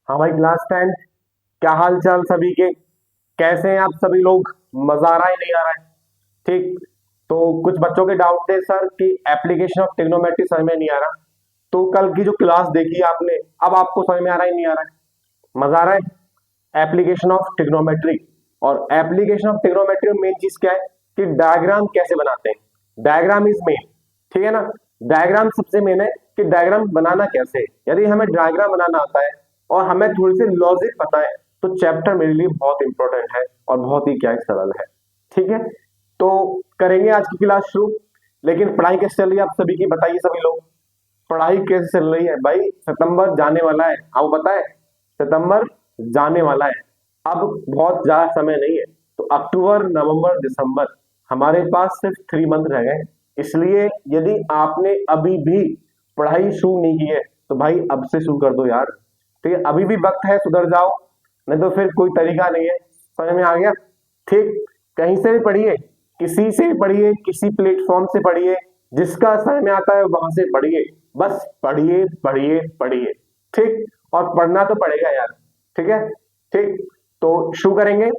हाँ भाई, क्लास 10। क्या हाल चाल सभी के? कैसे हैं आप सभी लोग? मजा आ रहा है नहीं आ रहा है? ठीक। तो कुछ बच्चों के डाउट थे सर कि एप्लीकेशन ऑफ ट्रिग्नोमेट्री समझ में नहीं आ रहा। तो कल की जो क्लास देखी आपने, अब आपको समझ में आ रहा है नहीं आ रहा है? मजा आ रहा है? Application of trigonometry. और एप्लीकेशन ऑफ ट्रिग्नोमेट्री में मेन चीज क्या है कि डायग्राम कैसे बनाते हैं। Diagram is main. ठीक है ना? डायग्राम सबसे मेन है कि डायग्राम बनाना कैसे है। यदि हमें डायग्राम बनाना आता है और हमें थोड़ी सी लॉजिक पता है तो चैप्टर मेरे लिए बहुत इंपॉर्टेंट है और बहुत ही क्या है, सरल है। ठीक है। तो करेंगे आज की क्लास शुरू। लेकिन पढ़ाई कैसे चल रही है आप सभी की, बताइए सभी लोग। पढ़ाई कैसे चल रही है भाई? सितंबर जाने वाला है, आपको पता है? सितंबर जाने वाला है। अब बहुत ज्यादा समय नहीं है। तो अक्टूबर नवंबर दिसंबर हमारे पास सिर्फ 3 मंथ रह गए। इसलिए यदि आपने अभी भी पढ़ाई शुरू नहीं की है तो भाई अब से शुरू कर दो यार। ठीक है, अभी भी वक्त है, सुधर जाओ। नहीं तो फिर कोई तरीका नहीं है। समझ में आ गया? ठीक। कहीं से भी पढ़िए, किसी से भी पढ़िए, किसी प्लेटफॉर्म से पढ़िए, जिसका समझ में आता है वहां से पढ़िए। बस पढ़िए पढ़िए पढ़िए। ठीक। और पढ़ना तो पड़ेगा यार। ठीक है। ठीक। तो शुरू करेंगे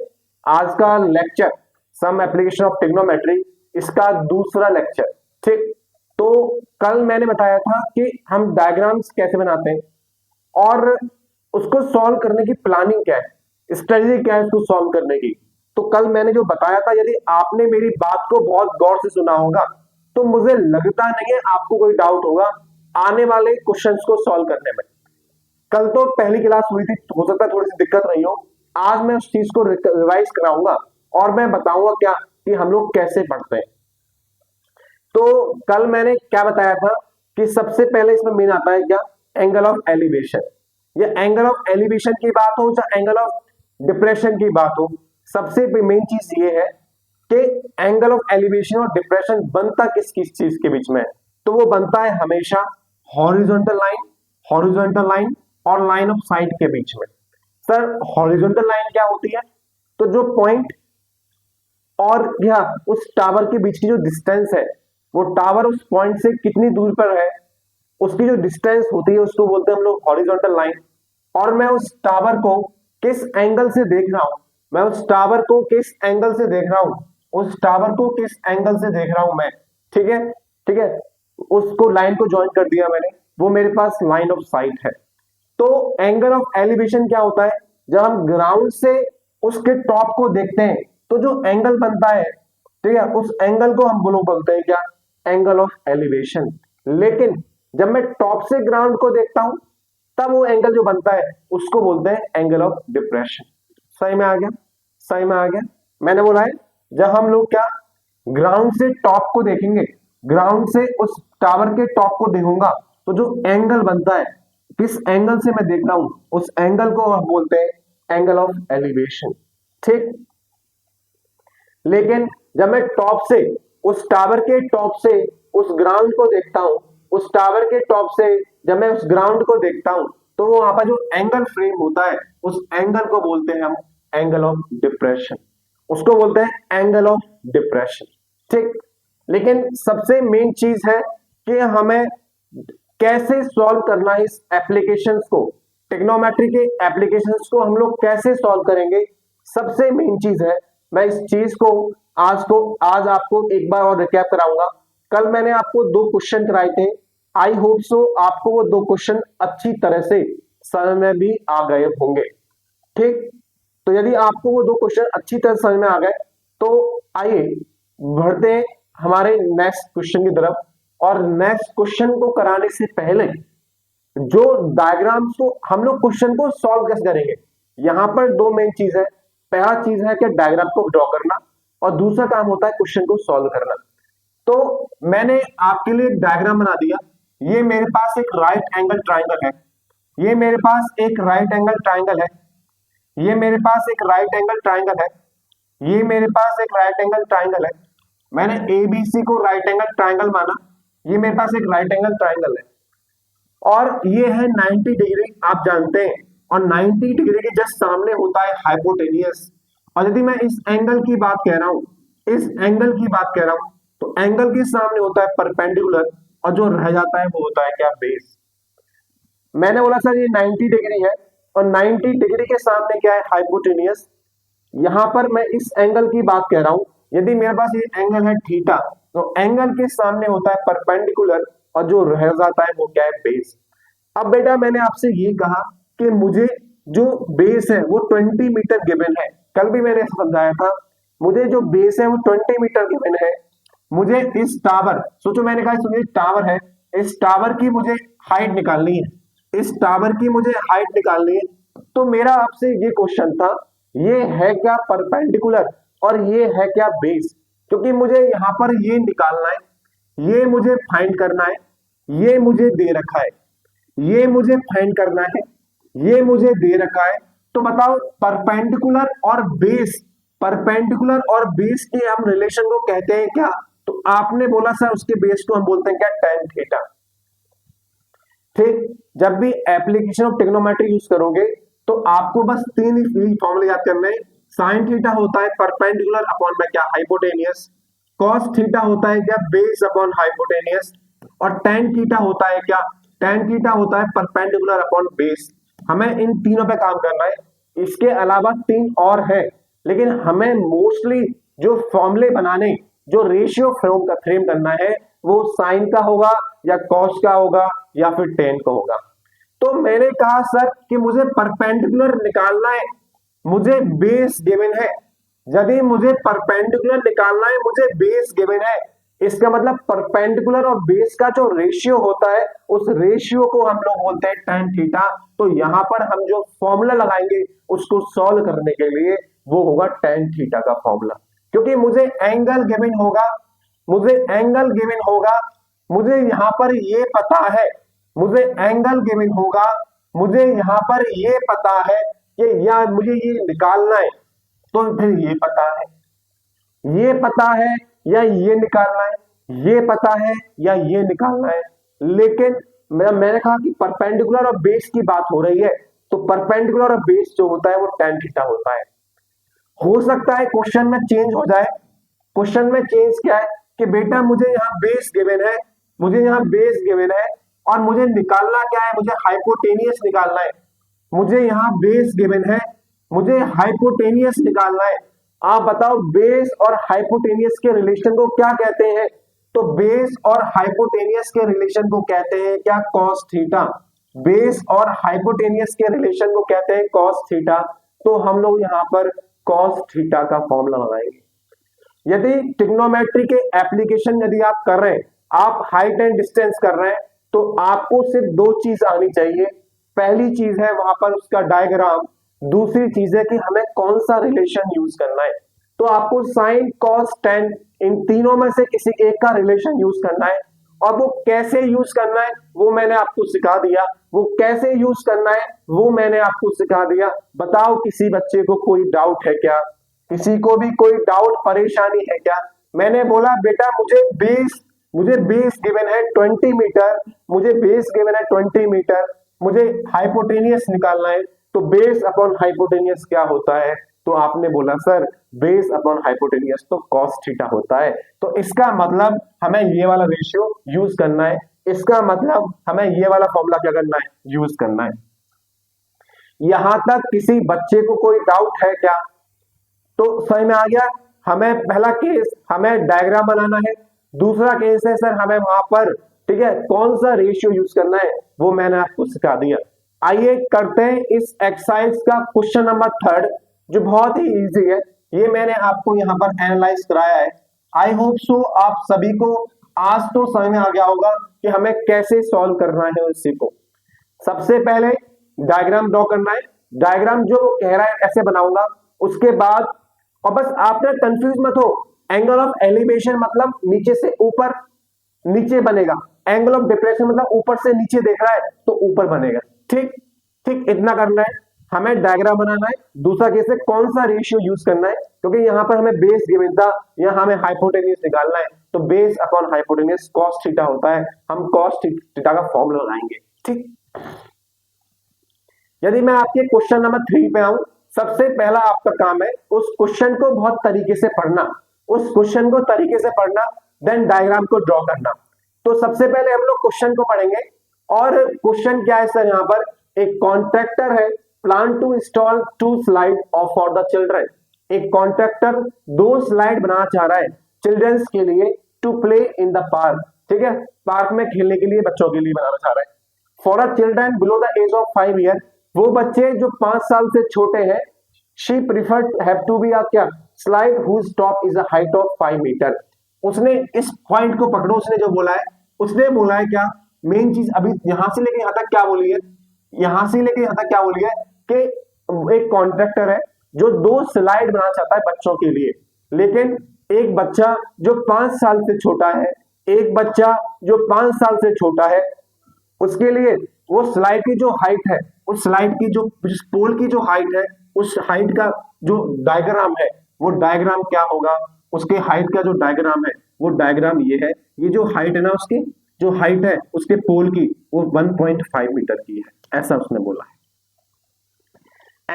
आज का lecture, some application of trigonometry, इसका दूसरा लेक्चर। ठीक। तो कल मैंने बताया था कि हम डायग्राम्स कैसे बनाते हैं और उसको सॉल्व करने की प्लानिंग क्या है, स्ट्रेटजी क्या है उसको सॉल्व करने की। तो कल मैंने जो बताया था, यदि आपने मेरी बात को बहुत गौर से सुना होगा तो मुझे लगता नहीं है आपको कोई डाउट होगा आने वाले क्वेश्चंस को सॉल्व करने में। कल तो पहली क्लास हुई थी, हो सकता है थोड़ी सी दिक्कत रही हो। आज मैं उस चीज को रिवाइज कराऊंगा और मैं बताऊंगा क्या कि हम लोग कैसे पढ़ते हैं। तो कल मैंने क्या बताया था कि सबसे पहले इसमें मेन आता है क्या, एंगल ऑफ एलिवेशन। या एंगल ऑफ एलिवेशन की बात हो चाहे एंगल ऑफ डिप्रेशन की बात हो, सबसे मेन चीज ये है कि एंगल ऑफ एलिवेशन और डिप्रेशन बनता किस किस चीज के बीच में है। तो वो बनता है हमेशा हॉरिजॉन्टल लाइन, हॉरिजॉन्टल लाइन और लाइन ऑफ साइट के बीच में। सर हॉरिजॉन्टल लाइन क्या होती है? तो जो पॉइंट और या उस टावर के बीच की जो डिस्टेंस है, वो टावर उस पॉइंट से कितनी दूर पर है, उसकी जो डिस्टेंस होती है उसको बोलते हैं हम लोग हॉरिजॉन्टल लाइन। और मैं उस टावर को किस एंगल से देख रहा हूं, मैं उस टावर को किस एंगल से देख रहा हूं, उस टावर को किस एंगल से देख रहा हूं मैं। ठीक है। ठीक है। उसको लाइन को ज्वाइन कर दिया मैंने, वो मेरे पास लाइन ऑफ साइट है। तो एंगल ऑफ एलिवेशन क्या होता है? जब हम ग्राउंड से उसके टॉप को देखते हैं तो जो एंगल बनता है, ठीक है, उस एंगल को हम बोलते हैं क्या, एंगल ऑफ एलिवेशन। लेकिन जब मैं टॉप से ग्राउंड को देखता हूं तब वो एंगल जो बनता है उसको बोलते हैं एंगल ऑफ डिप्रेशन। सही में आ गया? सही में आ गया? मैंने बोला है जब हम लोग क्या, ग्राउंड से टॉप को देखेंगे, ग्राउंड से उस टावर के टॉप को देखूंगा तो जो एंगल बनता है, किस एंगल से मैं देख रहा हूं, उस एंगल को हम बोलते हैं एंगल ऑफ एलिवेशन। ठीक। लेकिन जब मैं टॉप से, उस टावर के टॉप से उस ग्राउंड को देखता हूं, उस टावर के टॉप से जब मैं उस ग्राउंड को देखता हूं तो वहां पर जो एंगल फ्रेम होता है उस एंगल को बोलते हैं हम एंगल ऑफ डिप्रेशन। उसको बोलते हैं एंगल ऑफ डिप्रेशन। ठीक। लेकिन सबसे मेन चीज है कि हमें कैसे सॉल्व करना है इस एप्लीकेशंस को, टेक्नोमेट्री के एप्लीकेशंस को हम लोग कैसे सॉल्व करेंगे, सबसे मेन चीज है। मैं इस चीज को आज आपको एक बार और रिकैप कराऊंगा। कल मैंने आपको 2 क्वेश्चन कराए थे, आई होप सो आपको वो 2 क्वेश्चन अच्छी तरह से समझ में भी आ गए होंगे। ठीक। तो यदि आपको वो 2 क्वेश्चन अच्छी तरह समझ में आ गए तो आइए बढ़ते हैं हमारे नेक्स्ट क्वेश्चन की तरफ। और नेक्स्ट क्वेश्चन को कराने से पहले जो डायग्राम्स को हम लोग क्वेश्चन को सॉल्व कैसे करेंगे, यहां पर 2 मेन चीज है। पहला चीज है कि डायग्राम को ड्रॉ करना और दूसरा काम होता है क्वेश्चन को सॉल्व करना। तो मैंने आपके लिए एक डायग्राम बना दिया। ये मेरे पास एक राइट एंगल ट्राइंगल है, ये मेरे पास एक राइट एंगल ट्राइंगल है, ये मेरे पास एक राइट एंगल ट्राइंगल है, ये मेरे पास एक राइट एंगल ट्राइंगल है। मैंने एबीसी को राइट एंगल ट्राइंगल माना, ये मेरे पास एक राइट एंगल ट्राइंगल है। और ये है 90 डिग्री, आप जानते हैं। और 90 डिग्री के जस्ट सामने होता है हाइपोटेनियस। और यदि मैं इस एंगल की बात कह रहा हूं, इस एंगल की बात कह रहा हूं, तो एंगल के सामने होता है परपेंडिकुलर और जो रह जाता है वो होता है क्या, बेस। मैंने बोला सर ये 90 डिग्री है, और 90 डिग्री के सामने क्या है, हाइपोटेनियस। यहां पर मैं इस एंगल की बात कह रहा हूं, यदि मेरे पास ये एंगल है थीटा, तो एंगल के सामने होता है परपेंडिकुलर, और जो रह जाता है वो क्या है, बेस। अब बेटा मैंने आपसे ये कहा कि मुझे जो बेस है वो 20 मीटर गिवन है, कल भी मैंने ऐसा समझाया था, मुझे जो बेस है वो 20 मीटर गिवन है, मुझे इस टावर, सोचो मैंने कहा सुनिए टावर है, इस टावर की मुझे हाइट निकालनी है, इस टावर की मुझे हाइट निकालनी है। तो मेरा आपसे ये क्वेश्चन था, ये है क्या परपेंडिकुलर और ये है क्या बेस, क्योंकि मुझे यहां पर ये निकालना है, ये मुझे फाइंड करना है, ये मुझे दे रखा है, ये मुझे फाइंड करना है, ये मुझे दे रखा है। तो बताओ परपेंडिकुलर और बेस, परपेंडिकुलर और बेस के हम रिलेशन को कहते हैं क्या, तो आपने बोला सर उसके बेस को हम बोलते हैं क्या, tan थीटा। ठीक, जब भी एप्लीकेशन ऑफ ट्रिग्नोमेट्री यूज करोगे तो आपको बस तीन ही फॉर्मूले याद करने हैं। साइन थीटा होता है परपेंडिकुलर अपॉन में क्या, हाइपोटेनियस। कॉस थीटा होता है क्या, बेस अपॉन हाइपोटेनियस। और tan थीटा होता है क्या, tan थीटा होता है परपेंडिकुलर अपॉन बेस। हमें इन तीनों पे काम करना है, इसके अलावा तीन और है, लेकिन हमें मोस्टली जो फॉर्मूले बनाने, जो रेशियो फ्रेम करना है, वो साइन का होगा या कॉस का होगा या फिर tan का होगा। तो मैंने कहा सर कि मुझे परपेंडिकुलर निकालना है, मुझे बेस गिवन है, यदि मुझे परपेंडिकुलर निकालना है, मुझे बेस गिवन है, इसका मतलब परपेंडिकुलर और बेस का जो रेशियो होता है, उस रेशियो को हम लोग बोलते हैं tan थीटा। तो यहां पर हम जो फॉर्मूला लगाएंगे उसको सॉल्व करने के लिए, वो होगा tan थीटा का फॉर्मूला, क्योंकि मुझे एंगल गिवन होगा, मुझे एंगल गिवन होगा, मुझे यहां पर ये पता है, मुझे एंगल गिवन होगा, मुझे यहां पर ये पता है कि या मुझे ये निकालना है, तो फिर ये पता है, ये पता है या ये निकालना है, ये पता है या ये निकालना है। लेकिन मैंने कहा कि परपेंडिकुलर और बेस की बात हो रही है, तो परपेंडिकुलर और बेस जो होता है वो tan थीटा होता है। हो सकता है क्वेश्चन में चेंज हो जाए, क्वेश्चन में चेंज क्या है कि बेटा मुझे यहाँ बेस गिवन है, मुझे यहाँ बेस गिवन है, और मुझे निकालना क्या है, मुझे हाइपोटेनियस निकालना है, मुझे यहाँ बेस गिवन है, मुझे हाइपोटेनियस निकालना है। आप बताओ बेस और हाइपोटेनियस के रिलेशन को क्या कहते हैं, तो बेस और हाइपोटेनियस के रिलेशन को कहते हैं क्या, कॉस थीटा। बेस और हाइपोटेनियस के रिलेशन को कहते हैं कॉस थीटा। तो हम लोग यहाँ पर कॉस थीटा का फॉर्मूला लगाएंगे। यदि ट्रिग्नोमेट्री के एप्लीकेशन यदि आप कर रहे हैं, आप हाइट एंड डिस्टेंस कर रहे हैं, तो आपको सिर्फ दो चीज आनी चाहिए। पहली चीज है वहां पर उसका डायग्राम, दूसरी चीज है कि हमें कौन सा रिलेशन यूज करना है। तो आपको साइन कॉस टेन इन तीनों में से किसी एक का रिलेशन यूज करना है, और वो कैसे यूज करना है वो मैंने आपको सिखा दिया, वो कैसे यूज करना है वो मैंने आपको सिखा दिया। बताओ किसी बच्चे को कोई डाउट है क्या, किसी को भी कोई डाउट परेशानी है क्या। मैंने बोला बेटा मुझे बेस गिवन है 20 मीटर, मुझे बेस गिवन है 20 मीटर, मुझे हाइपोटेनियस निकालना है, तो बेस अपॉन हाइपोटेनियस क्या होता है, तो आपने बोला सर बेस अपॉन हाइपोटेनियस तो कॉस थीटा होता है। तो इसका मतलब हमें ये वाला रेशियो यूज करना है, इसका मतलब हमें ये वाला फॉर्मूला क्या करना है, यूज करना है। यहां तक किसी बच्चे को कोई डाउट है क्या, तो समझ में आ गया। हमें पहला केस हमें डायग्राम बनाना है, दूसरा केस है सर हमें वहां पर, ठीक है, कौन सा रेशियो यूज करना है वो मैंने आपको सिखा दिया। आइए करते हैं इस एक्सरसाइज का क्वेश्चन नंबर 3, जो बहुत ही इजी है, ये मैंने आपको यहाँ पर एनालाइज कराया है। आई होप सो आप सभी को आज तो समझ में आ गया होगा कि हमें कैसे सॉल्व करना है इसी को। सबसे पहले डायग्राम ड्रॉ करना है, डायग्राम जो कह रहा है ऐसे बनाऊंगा, उसके बाद, और बस आपने कंफ्यूज मत हो, एंगल ऑफ एलिवेशन मतलब नीचे से ऊपर नीचे बनेगा, एंगल ऑफ डिप्रेशन मतलब ऊपर से नीचे देख रहा है तो ऊपर बनेगा। ठीक ठीक, इतना करना है, हमें डायग्राम बनाना है। दूसरा केस है कौन सा रेशियो यूज करना है, क्योंकि यहाँ पर हमें बेस गिवन था, यहाँ हमें हाइपोटेनियस निकालना है, तो base upon hypotenuse cos theta होता है, हम कॉस थीटा का फॉर्मूला लगाएंगे। ठीक, यदि मैं आपके क्वेश्चन नंबर 3 पे आऊं, सबसे पहला आपका काम है उस क्वेश्चन को बहुत तरीके से पढ़ना, उस क्वेश्चन को तरीके से पढ़ना, देन डायग्राम को ड्रॉ करना। तो सबसे पहले हम लोग क्वेश्चन को पढ़ेंगे, और क्वेश्चन क्या है सर, यहाँ पर एक कॉन्ट्रैक्टर है, plan to install 2 slide of for the children. एक कॉन्ट्रैक्टर 2 स्लाइड बनाना चाह रहा है चिल्ड्रंस के लिए to play in the park. ठीक है, पार्क में खेलने के लिए बच्चों के लिए बनाना चाह रहा है। For a children below the age of 5 year, वो बच्चे जो 5 साल से छोटे हैं, she preferred have to be क्या slide whose top is a height of 5 meter. उसने इस पॉइंट को पकड़ो, उसने जो बोला है, उसने बोला है क्या मेन चीज अभी यहां से लेके यहां तक क्या बोली है, यहां से लेके यहां तक क्या बोली है कि एक कॉन्ट्रैक्टर है जो 2 स्लाइड बनाना चाहता है बच्चों के लिए, लेकिन एक बच्चा जो 5 साल से छोटा है, एक बच्चा जो 5 साल से छोटा है, उसके लिए वो स्लाइड की जो हाइट है, उस स्लाइड की जो पोल की जो हाइट है, उस हाइट का जो डायग्राम है, वो डायग्राम क्या होगा, उसके हाइट का जो डायग्राम है वो डायग्राम ये है। ये जो हाइट है ना, उसकी जो हाइट है उसके पोल की, वो 1.5 मीटर की है, ऐसा उसने बोला है।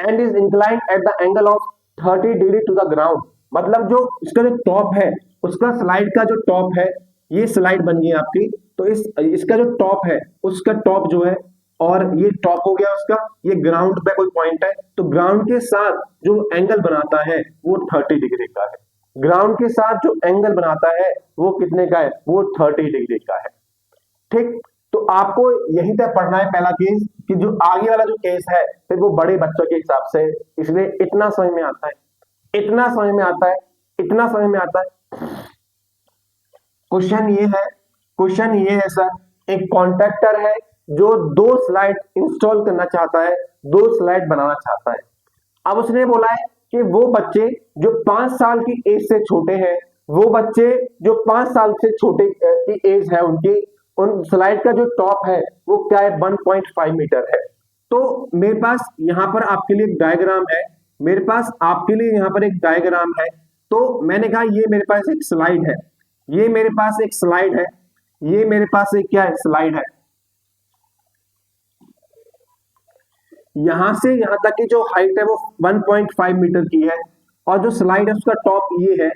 And is inclined at the angle of 30 degree to the ground. मतलब जो इसका जो टॉप है, उसका स्लाइड का जो टॉप है, ये स्लाइड बन गई आपकी, तो इसका जो टॉप है, उसका टॉप जो है, और ये टॉप हो गया उसका, ये ग्राउंड पे कोई पॉइंट है, तो ग्राउंड के साथ जो एंगल बनाता है वो 30 डिग्री का है। ग्राउंड के साथ जो एंगल बनाता है वो कितने का है, वो 30 डिग्री का है। ठीक, तो आपको यहीं तक पढ़ना है पहला केस, कि जो आगे वाला जो केस है फिर वो बड़े बच्चों के हिसाब से, इसलिए इतना समझ में आता है, इतना समझ में आता है, इतना समझ में आता है। क्वेश्चन ये है सर, एक कॉन्ट्रैक्टर है जो 2 स्लाइड इंस्टॉल करना चाहता है, 2 स्लाइड बनाना चाहता है। अब उसने बोला है कि वो बच्चे जो 5 साल की एज से छोटे हैं, वो बच्चे जो 5 साल से छोटे की एज है उनकी, उन स्लाइड का जो टॉप है वो क्या है, 1.5 मीटर है। तो मेरे पास यहाँ पर आपके लिए एक डायग्राम है, मेरे पास आपके लिए यहाँ पर एक डायग्राम है। तो मैंने कहा ये मेरे पास एक स्लाइड है, ये मेरे पास एक स्लाइड है, ये मेरे पास एक क्या है, स्लाइड है। यहां से यहां तक की जो हाइट है वो 1.5 मीटर की है, और जो स्लाइड है उसका टॉप ये है,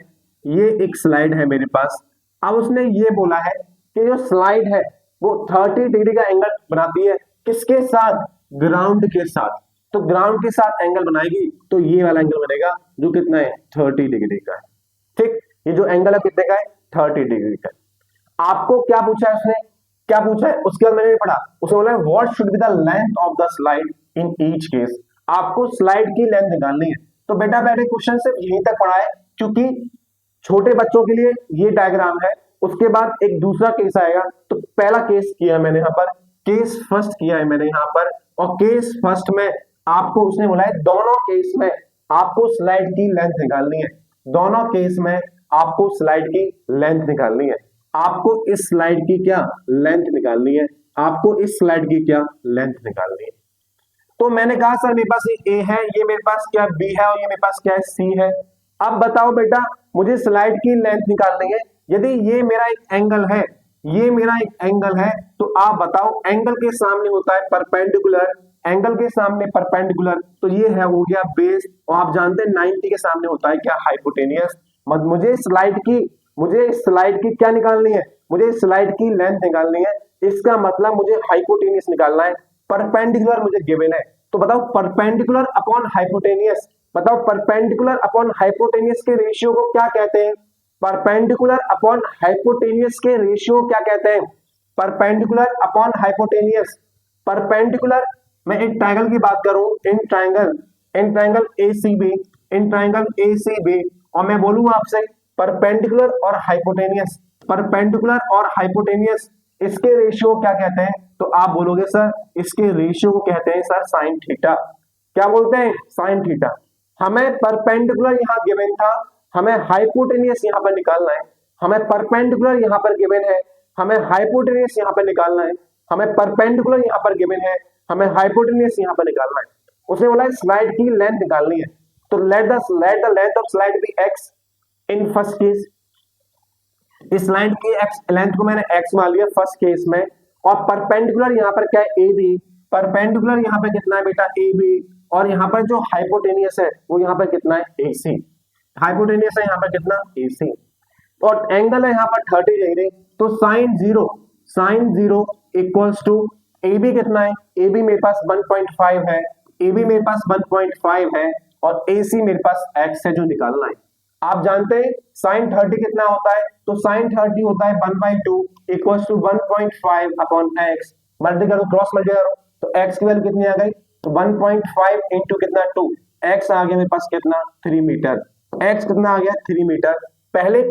ये एक स्लाइड है मेरे पास। अब उसने ये बोला है कि जो स्लाइड है वो 30 डिग्री का एंगल बनाती है, किसके साथ, ग्राउंड के साथ। तो ग्राउंड के साथ एंगल बनाएगी तो ये वाला एंगल बनेगा जो कितना है, 30 डिग्री का है। ठीक, ये जो एंगल है कितने का है, 30 डिग्री का। आपको क्या पूछा है उसने, क्या पूछा है, उसके बाद मैंने पढ़ा, उसने बोला what should be the length of the slide in each case. आपको स्लाइड की लेंथ निकालनी है। तो बेटा मैंने क्वेश्चन सिर्फ यहीं तक पढ़ा है, क्योंकि छोटे बच्चों के लिए ये डायग्राम है, उसके बाद एक दूसरा केस आएगा। तो पहला केस किया मैंने यहाँ पर, केस फर्स्ट किया है मैंने यहाँ पर, और केस फर्स्ट में आपको उसने बोला है दोनों केस में आपको स्लाइड की लेंथ निकालनी है, दोनों केस में आपको स्लाइड की लेंथ निकालनी है। आपको इस स्लाइड की क्या लेंथ निकालनी है, आपको इस स्लाइड की क्या लेंथ निकालनी है। तो मैंने कहा सर मेरे पास ये ए है, ये मेरे पास क्या बी है, और ये मेरे पास क्या है, सी है। अब बताओ बेटा, मुझे स्लाइड की लेंथ निकालनी है। यदि ये मेरा एक एंगल है, ये मेरा एक एंगल है, तो आप बताओ एंगल के सामने होता है परपेंडिकुलर, एंगल के सामने परपेंडिकुलर, तो ये है हो गया बेस, और आप जानते हैं 90 के सामने होता है क्या, हाइपोटेनियस। मुझे स्लाइड की क्या निकालनी है, मुझे स्लाइड की लेंथ निकालनी है। इसका मतलब मुझे हाइपोटेनियस निकालना है, परपेंडिकुलर मुझे गिवन है। तो बताओ परपेंडिकुलर अपॉन हाइपोटेनियस, बताओ परपेंडिकुलर अपॉन हाइपोटेनियस के रेशियो को क्या कहते हैं, परपेंडिकुलर अपॉन हाइपोटेनियस के रेशियो क्या कहते हैं, परपेंडिकुलर अपॉन हाइपोटेनियस। परपेंडिकुलर, मैं एक ट्रायंगल की बात करूं, in triangle ACB, in triangle ACB, और मैं बोलूं आपसे परपेंडिकुलर और हाइपोटेनियस, परपेंडिकुलर और हाइपोटेनियस, इसके रेशियो क्या कहते हैं। तो आप बोलोगे सर इसके रेशियो को कहते हैं सर साइन थीटा। क्या बोलते हैं, साइन थीटा। हमें परपेंडिकुलर यहां गिवन था, हमें हाइपोटेनियस यहां पर निकालना है। हमें परपेंडिकुलर यहां पर गिवन है, हमें हाइपोटेनियस यहां पर निकालना है। हमें परपेंडिकुलर यहां पर गिवन है, हमें हाइपोटेनियस यहां पर निकालना है। उसने बोला स्लाइड की लेंथ निकालनी है, तो let the length of slide be x in first case. इस लाइन की एक्स लेंथ को मैंने एक्स मान लिया फर्स्ट केस में, और परपेंडिकुलर यहाँ पर क्या है, ए बी, परपेंडिकुलर यहाँ पे कितना है बेटा, ए बी, और यहाँ पर जो हाइपोटेनियस है वो यहाँ पर कितना है, ए सी। हाइपोटेनियस है यहाँ पर कितना, ए सी, और एंगल है यहाँ पर 30 डिग्री। तो sine zero equals to A B कितना है, ए बी मेरे पास 1.5 है, ए बी मेरे पास 1.5 है और ए सी मेरे पास x है जो निकालना है। आप जानते हैं साइन 30 कितना होता है, तो साइन 30 होता है 1/2 equal to 1.5 upon x, multiply करो क्रॉस मल्टीप्लाई करो तो x की वैल्यू कितनी आ गई, तो 1.5 इंटू कितना 2, x आ गया मेरे पास कितना 3 मीटर, x कितना आ गया 3 मीटर। पहले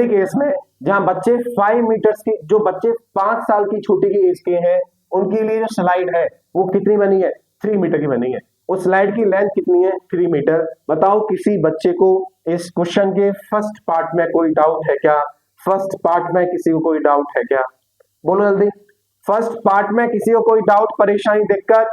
केस में जहां बच्चे 5 मीटर्स की, जो बच्चे 5 साल की छोटी की एज के हैं उनके लिए जो स्लाइड है वो कितनी बनी है, 3 मीटर की बनी है। उस स्लाइड की लेंथ कितनी है, 3 मीटर। बताओ किसी बच्चे को इस क्वेश्चन के फर्स्ट पार्ट में कोई डाउट है क्या, फर्स्ट पार्ट में किसी को कोई डाउट है क्या, बोलो जल्दी। फर्स्ट पार्ट में किसी को कोई डाउट, परेशानी, दिक्कत,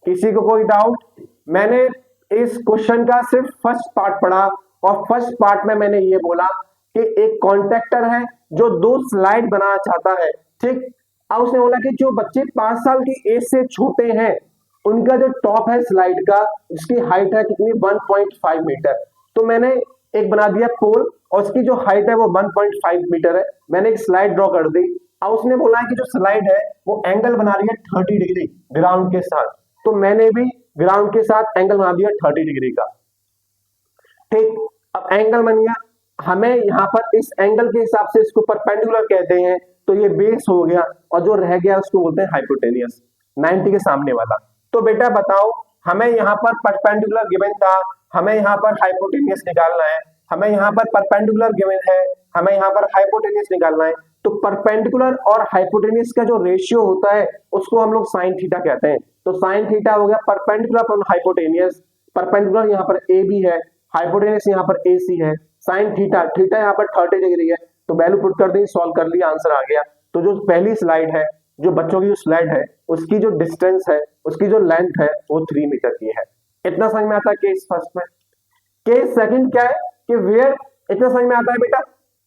किसी को कोई डाउट। मैंने इस क्वेश्चन का सिर्फ फर्स्ट पार्ट पढ़ा और फर्स्ट पार्ट में मैंने ये बोला कि एक कॉन्ट्रैक्टर है जो 2 स्लाइड बनाना चाहता है, ठीक। अब उसने बोला कि जो बच्चे 5 साल की एज से छोटे हैं उनका जो टॉप है स्लाइड का, उसकी हाइट है कितनी 1.5 मीटर। तो मैंने एक बना दिया पोल और उसकी जो हाइट है वो 1.5 मीटर है, मैंने एक स्लाइड ड्रॉ कर दी। अब उसने बोला है कि जो स्लाइड है वो एंगल बना रही है 30 डिग्री ग्राउंड के साथ, तो मैंने भी ग्राउंड के साथ एंगल बना दिया 30 डिग्री का, ठीक। अब एंगल बन गया, हमें यहाँ पर इस एंगल के हिसाब से इसको परपेंडिकुलर कहते हैं, तो ये बेस हो गया और जो रह गया उसको बोलते हैं हाइपोटेनियस, 90 के सामने वाला। तो बेटा बताओ, हमें यहाँ पर परपेंडिकुलर गिवन था, हमें यहाँ पर हाइपोटेनियस निकालना है, हमें यहाँ पर परपेंडिकुलर गिवन है, हमें यहाँ पर हाइपोटेनियस निकालना है। तो परपेंडिकुलर और हाइपोटेनियस का जो रेशियो होता है उसको हम लोग साइन थीटा कहते हैं। तो साइन थीटा हो गया परपेंडिकुलर अपॉन हाइपोटेनियस, परपेंडिकुलर यहाँ पर ए बी है, हाइपोटेनियस यहाँ पर ए सी है, साइन थीटा, थीटा यहाँ पर 30 डिग्री है, तो वैल्यू पुट कर दी, सॉल्व कर लिया, आंसर आ गया। तो जो पहली स्लाइड है, जो बच्चों की जो स्लाइड है उसकी जो डिस्टेंस है, उसकी जो लेंथ है वो 3 मीटर की है। इतना समझ में आता है केस फर्स्ट में। केस सेकंड क्या है कि वेयर, इतना समझ में आता है बेटा,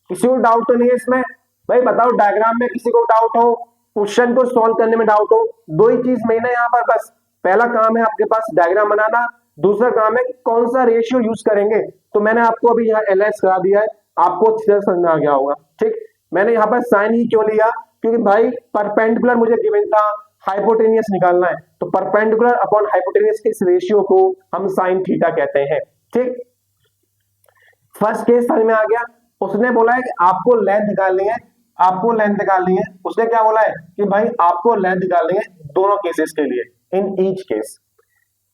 किसी को डाउट तो नहीं है इसमें, भाई बताओ डायग्राम में किसी को डाउट हो, क्वेश्चन को सॉल्व करने में डाउट हो, 2 ही चीज मेन है यहाँ पर बस। पहला काम है आपके पास डायग्राम बनाना, दूसरा काम है कि कौन सा रेशियो यूज करेंगे। तो मैंने आपको अभी यहाँ एलएस करा दिया है, आपको अच्छी तरह समझ में आ गया होगा, ठीक। मैंने यहाँ पर साइन ही क्यों लिया, क्योंकि भाई परपेंडिकुलर मुझे गिवन था, हाइपोटेनियस निकालना है, तो परपेंडिकुलर अपॉन हाइपोटेनियस के इस रेशियो को हम साइन थीटा कहते हैं, ठीक। फर्स्ट केस समझ में आ गया। उसने बोला है कि आपको लेंथ निकालनी है, आपको लेंथ निकालनी है। उसने क्या बोला है कि भाई आपको लेंथ निकालनी है दोनों केसेस के लिए, इन ईच केस।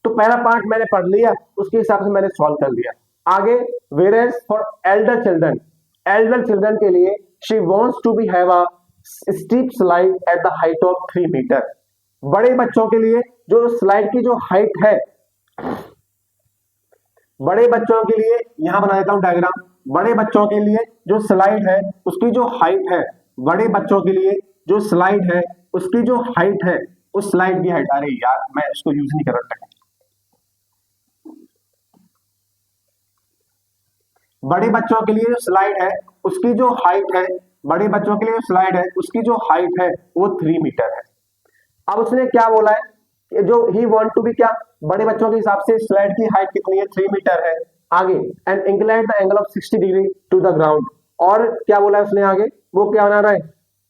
तो पहला पार्ट मैंने पढ़ लिया, उसके हिसाब से मैंने सॉल्व कर लिया। आगे whereas फॉर एल्डर चिल्ड्रन के लिए she wants to be have a steep slide at the height of 3 metre. बड़े बच्चों के लिए जो स्लाइड की जो हाइट है, बड़े बच्चों के लिए यहां बना देता हूं डायग्राम, बड़े बच्चों के लिए जो स्लाइड है उसकी जो हाइट है, बड़े बच्चों के लिए जो स्लाइड है उसकी जो हाइट है, उस स्लाइड की हाइट, अरे यार मैं इसको यूज नहीं कर रहा, बड़े बच्चों के लिए जो स्लाइड है उसकी जो हाइट है, बड़े बच्चों के लिए जो स्लाइड है उसकी जो हाइट है वो 3 मीटर है। अब उसने क्या बोला है कि जो ही वांट टू बी, क्या बड़े बच्चों के हिसाब से स्लाइड की हाइट कितनी है, 3 मीटर है। आगे and incline the angle of 60 degree to the ground, और क्या बोला है उसने आगे, वो क्या बना रहा है,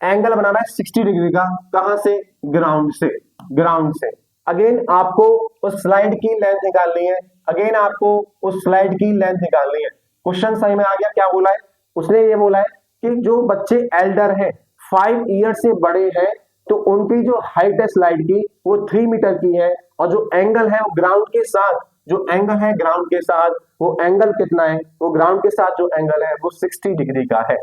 एंगल बना रहा है 60 डिग्री का, कहां से, ग्राउंड से, ग्राउंड से। अगेन आपको उस स्लाइड की लेंथ निकालनी है, अगेन आपको उस स्लाइड की लेंथ निकालनी है। क्वेश्चन सही में आ गया, क्या बोला है उसने, ये बोला है कि जो बच्चे एल्डर हैं, 5 ईयर से बड़े हैं, तो उनकी जो हाइट है स्लाइड की वो 3 मीटर की है, और जो एंगल है वो ग्राउंड के साथ, जो एंगल है ग्राउंड के साथ, वो एंगल कितना है, वो ग्राउंड के साथ जो एंगल है वो 60 डिग्री का है।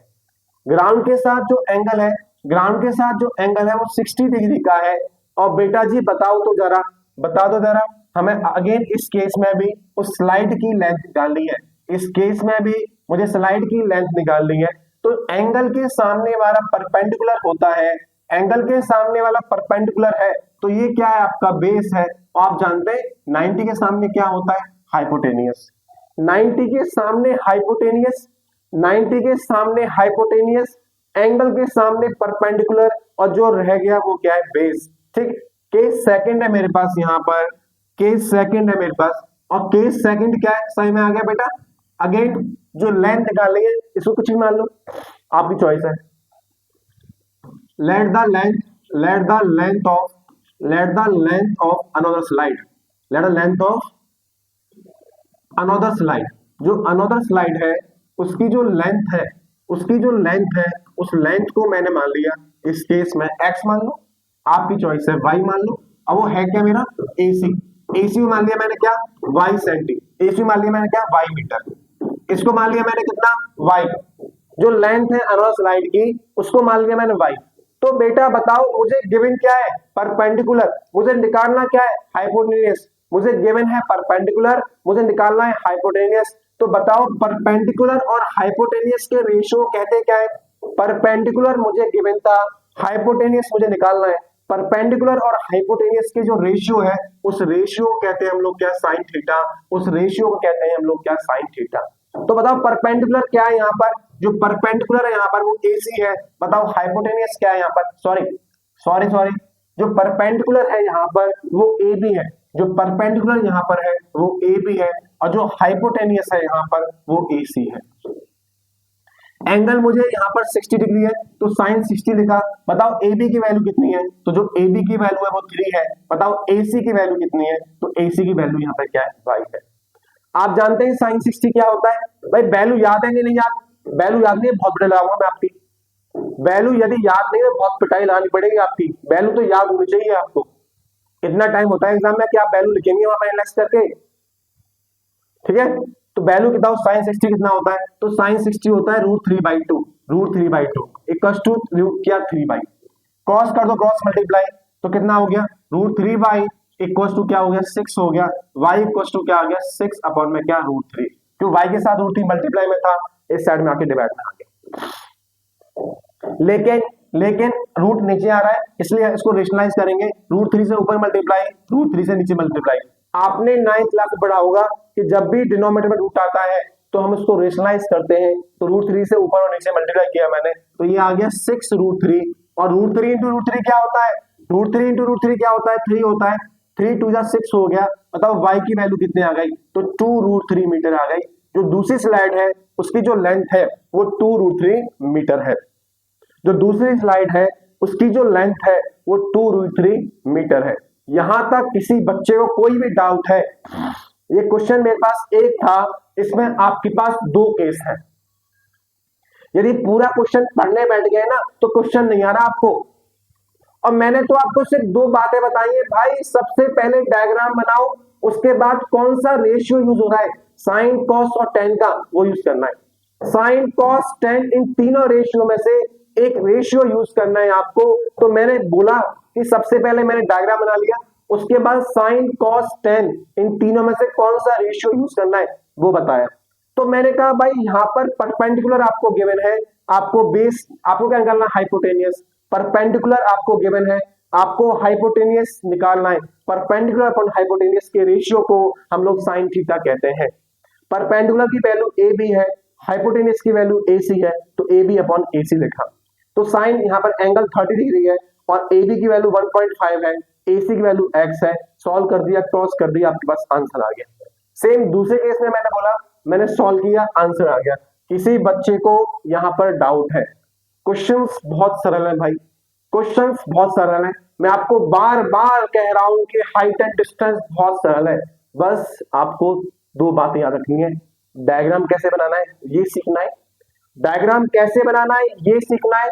ग्राउंड के साथ जो एंगल है, ग्राउंड के साथ जो एंगल है वो 60 डिग्री का है। और बेटा जी बताओ तो जरा, बता दो जरा, हमें अगेन इस केस में भी उस स्लाइड की लेंथ निकालनी है, इस केस में भी मुझे स्लाइड की लेंथ निकालनी है। तो एंगल के सामने वाला परपेंडिकुलर होता है, एंगल के सामने वाला परपेंडिकुलर है, तो ये क्या है, आपका बेस है। और आप जानते हैं 90 के सामने क्या होता है, हाइपोटेनियस। 90 के सामने हाइपोटेनियस, 90 के सामने हाइपोटेनियस, एंगल के सामने परपेंडिकुलर, और जो रह गया वो क्या है, बेस, ठीक। केस सेकंड है मेरे पास, यहाँ पर केस सेकंड है मेरे पास, और केस सेकंड क्या है, सही में आ गया बेटा। अगेन जो लेंथ निकाली है, इसको कुछ भी मान लो, आपकी चॉइस है। Late the length of another slide, late the length of another slide, जो अनदर स्लाइड है उसकी जो लेंथ है, उसकी जो लेंथ है उस लेंथ को मैंने मान लिया इस केस में x मान लो, आपकी चॉइस है y मान लो। अब वो है क्या मेरा AC, AC मान लिया मैंने क्या y सेंटी, AC मान लिया मैंने क्या y मीटर, इसको मान लिया मैंने कितना y, जो लेंथ है अनदर स्लाइड की उसको मान लिया मैंने y। तो बेटा बताओ मुझे गिवन क्या है परपेंडिकुलर, मुझे निकालना क्या है हाइपोटेन्यूज, मुझे गिवन है परपेंडिकुलर, मुझे निकालना है हाइपोटेन्यूज। तो बताओ परपेंडिकुलर और हाइपोटेन्यूज के रेशियो कहते क्या है, परपेंडिकुलर मुझे गिवन था, हाइपोटेन्यूज मुझे निकालना है। परपेंडिकुलर और हाइपोटेन्यूज के जो रेशियो है उस रेशियो को कहते हैं हम लोग क्या साइन थीटा, उस रेशियो को कहते हैं हम लोग क्या साइन थीटा। तो बताओ परपेंडिकुलर क्या है यहाँ पर, जो परपेंडिकुलर है यहाँ पर वो AC है, बताओ हाइपोटेन्यूज क्या है यहाँ पर, सॉरी जो परपेंडिकुलर है यहाँ पर वो AB है, जो परपेंडिकुलर यहाँ पर है वो AB है, और जो हाइपोटेन्यूज है यहाँ पर वो AC है। एंगल मुझे यहाँ पर 60 डिग्री है तो साइन 60 लिखा। बताओ AB की वैल्यू कितनी है, तो जो AB की वैल्यू है वो 3 है। बताओ AC की वैल्यू कितनी है, तो AC की वैल्यू यहाँ पर क्या है 5 है। आप जानते हैं साइन 60 क्या होता है भाई, वैल्यू याद है कि नहीं याद, वैल्यू याद नहीं है बहुत पिटाई लाऊंगा मैं आपकी, वैल्यू यदि याद नहीं है बहुत पिटाई लानी पड़ेगी आपकी, वैल्यू तो याद होनी चाहिए आपको। इतना टाइम होता है एग्जाम में कि आप वैल्यू लिखेंगे वहां पर एनालाइज करके, ठीक है। तो वैल्यू कितना साइन 60 कितना होता है, तो साइन 60 होता है √3/2, √3/2 इक्वल्स टू क्या 3/, क्रॉस कर दो क्रॉस मल्टीप्लाई, तो कितना हो गया √3/ इक्वल्स टू क्या हो गया 6 हो गया, y इक्वल्स टू क्या आ गया 6 अपॉन में क्या √3, क्यों y के साथ √3 मल्टीप्लाई में था, इस साइड में आके डिवाइड में आ गया। लेकिन रूट नीचे आ रहा है इसलिए इसको रेशनलाइज करेंगे, √3 से ऊपर मल्टीप्लाई, √3 से नीचे मल्टीप्लाई। आपने 9th क्लास में पढ़ा होगा कि जब भी डिनोमिनेटर में रूट आता है तो हम उसको रेशनलाइज करते हैं, तो √3 से ऊपर और नीचे मल्टीप्लाई किया मैंने, तो ये आ गया 6√3, और √3 इंटू √3 क्या होता है, √3 इंटू √3 क्या होता है 3 होता है, 3 2 6 हो गया। बताओ y की वैल्यू कितनी आ गई, तो 2√3 मीटर आ गई। जो दूसरी स्लाइड है उसकी जो लेंथ है वो 2√3 मीटर है, जो दूसरी स्लाइड है उसकी जो लेंथ है वो 2√3 मीटर है। यहां तक किसी बच्चे को कोई भी डाउट है, ये क्वेश्चन मेरे पास एक था, इसमें आपके पास 2 केस है। यदि पूरा क्वेश्चन पढ़ने बैठ गए ना तो क्वेश्चन नहीं आ रहा आपको, और मैंने तो आपको सिर्फ 2 बातें बताई है भाई, सबसे पहले डायग्राम बनाओ, उसके बाद कौन सा रेशियो यूज हो रहा है साइन कॉस और टेन का वो यूज करना है। साइन कॉस टेन इन तीनों रेशियो में से एक रेशियो यूज करना है आपको। तो मैंने बोला कि सबसे पहले मैंने डायग्राम बना लिया, उसके बाद साइन कॉस टेन इन तीनों में से कौन सा रेशियो यूज करना है वो बताया। तो मैंने कहा भाई यहाँ पर परपेंडिकुलर आपको गिवन है, आपको बेस आपको क्या निकालना हाइपोटेनियस, परपेंडिकुलर आपको गिवन है, आपको हाइपोटेनियस निकालना है। परपेंडिकुलर अपॉन हाइपोटेनियस के रेशियो को हम लोग साइन थीटा कहते हैं। परपेंडिकुलर की वैल्यू ए बी है, हाइपोटेनियस की वैल्यू ए सी है, तो ए बी अपॉन ए सी लिखा। तो साइन यहाँ पर एंगल 30 डिग्री है और ए बी की वैल्यू 1.5 है, ए सी की वैल्यू x है, सॉल्व कर दिया क्रॉस कर दिया आपके पास आंसर आ गया। सेम दूसरे केस में मैंने बोला, मैंने सॉल्व किया आंसर आ गया। किसी बच्चे को यहाँ पर डाउट है, क्वेश्चंस बहुत सरल है भाई, क्वेश्चंस बहुत सरल है, मैं आपको बार बार कह रहा हूं कि हाइट एंड डिस्टेंस बहुत सरल है। बस आपको 2 बातें याद रखनी है, डायग्राम कैसे बनाना है ये सीखना है, डायग्राम कैसे बनाना है ये सीखना है,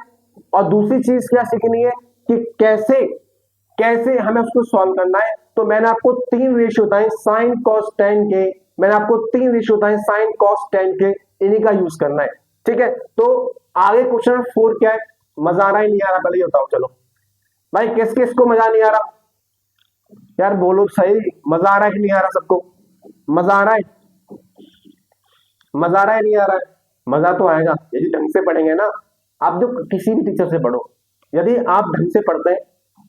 और दूसरी चीज क्या सीखनी है कि कैसे कैसे हमें उसको सॉल्व करना है। तो मैंने आपको 3 रेशियो बताए साइन कॉस टेन के, मैंने आपको 3 रेशियो बताए साइन कॉस टेन के, इन्हीं का यूज करना है, ठीक है। तो आगे क्वेश्चन 4 क्या है, मजा आ रहा है नहीं आ रहा पहले ये बताओ। चलो भाई किस किस को मजा नहीं आ रहा यार बोलो सही, मजा आ रहा है कि नहीं आ रहा सबको, मजा आ रहा है, मजा आ रहा है नहीं आ रहा है, मजा तो आएगा यदि ढंग से पढ़ेंगे ना। आप जो किसी भी टीचर से पढ़ो, यदि आप ढंग से पढ़ते हैं